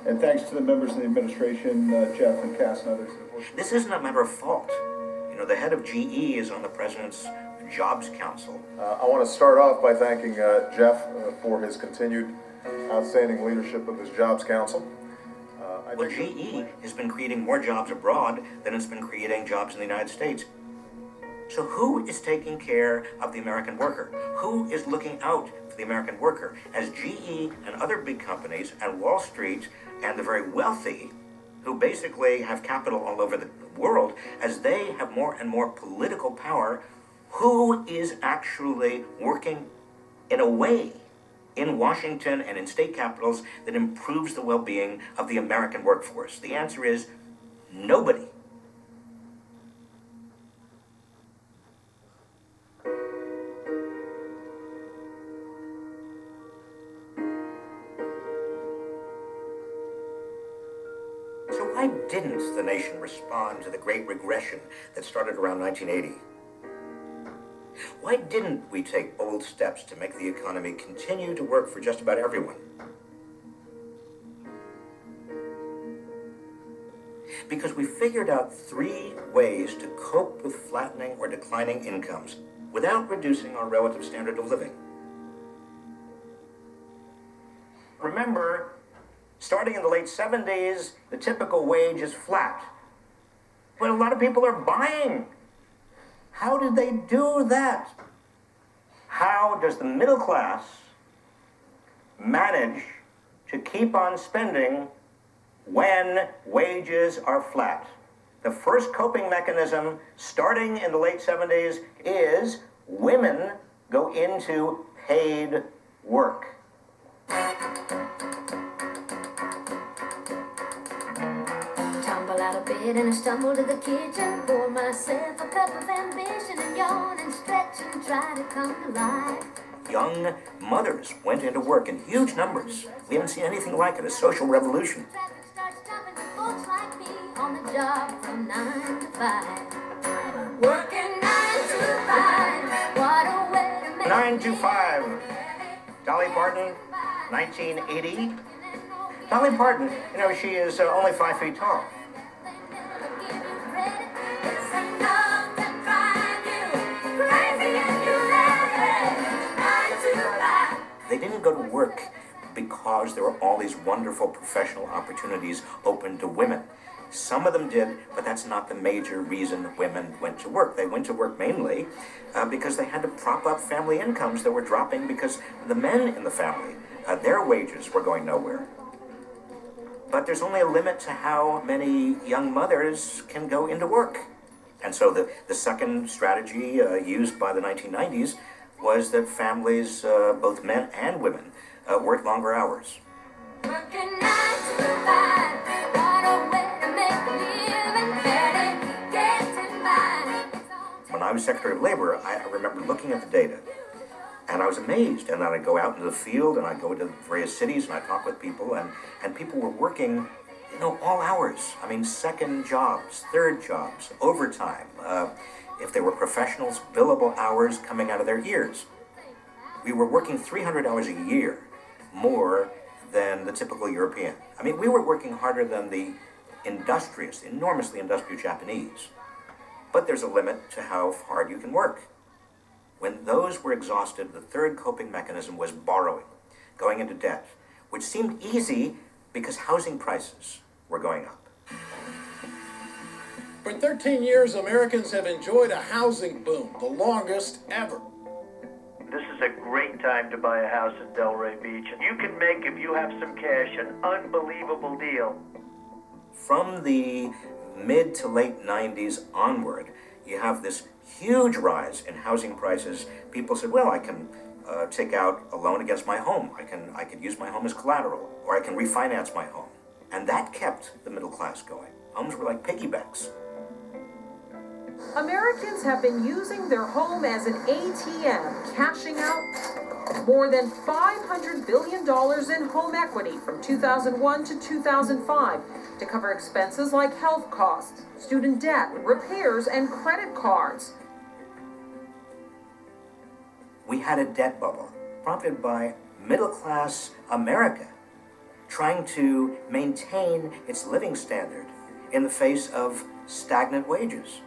And thanks to the members of the administration, Jeff and Cass and others. This isn't a matter of fault. You know, the head of GE is on the president's Jobs Council. I want to start off by thanking Jeff for his continued outstanding leadership of his Jobs Council. Well, GE has been creating more jobs abroad than it's been creating jobs in the United States. So who is taking care of the American worker? Who is looking out for the American worker? As GE and other big companies and Wall Street and the very wealthy, who basically have capital all over the world, as they have more and more political power, who is actually working in a way in Washington and in state capitals that improves the well-being of the American workforce? The answer is nobody. So why didn't the nation respond to the Great Regression that started around 1980? Why didn't we take bold steps to make the economy continue to work for just about everyone? Because we figured out 3 ways to cope with flattening or declining incomes without reducing our relative standard of living. Remember, starting in the late 70s, the typical wage is flat. But a lot of people are buying. How did they do that? How does the middle class manage to keep on spending when wages are flat? The first coping mechanism, starting in the late 70s, is women go into paid work. Out of bed and I stumble to the kitchen, pour myself a cup of ambition and yawn and stretch and try to come to life. Young mothers went into work in huge numbers. We haven't seen anything like it, a social revolution. Traffic starts jumping with folks like me on the job from 9 to 5. Working 9 to 5. What a way to make 9 to 5. Dolly Parton, 1980. Dolly Parton, you know, she is only 5 feet tall. They didn't go to work because there were all these wonderful professional opportunities open to women. Some of them did, but that's not the major reason women went to work. They went to work mainly because they had to prop up family incomes that were dropping because the men in the family, their wages were going nowhere. But there's only a limit to how many young mothers can go into work. And so the second strategy used by the 1990s was that families, both men and women, worked longer hours. Working 9 to 5. What a way to make a living, barely getting by. When I was Secretary of Labor, I remember looking at the data, and I was amazed. And then I'd go out into the field, and I'd go to various cities, and I'd talk with people, and people were working, you know, all hours. I mean, second jobs, third jobs, overtime. If they were professionals, billable hours coming out of their ears. We were working 300 hours a year more than the typical European. I mean, we were working harder than the industrious, enormously industrious Japanese. But there's a limit to how hard you can work. When those were exhausted, the third coping mechanism was borrowing, going into debt, which seemed easy because housing prices were going up. For 13 years, Americans have enjoyed a housing boom, the longest ever. This is a great time to buy a house in Delray Beach. You can make, if you have some cash, an unbelievable deal. From the mid to late 90s onward, you have this huge rise in housing prices. People said, well, I can take out a loan against my home. I could use my home as collateral, or I can refinance my home. And that kept the middle class going. Homes were like piggybacks. Americans have been using their home as an ATM, cashing out more than $500 billion in home equity from 2001 to 2005 to cover expenses like health costs, student debt, repairs, and credit cards. We had a debt bubble prompted by middle-class America trying to maintain its living standard in the face of stagnant wages.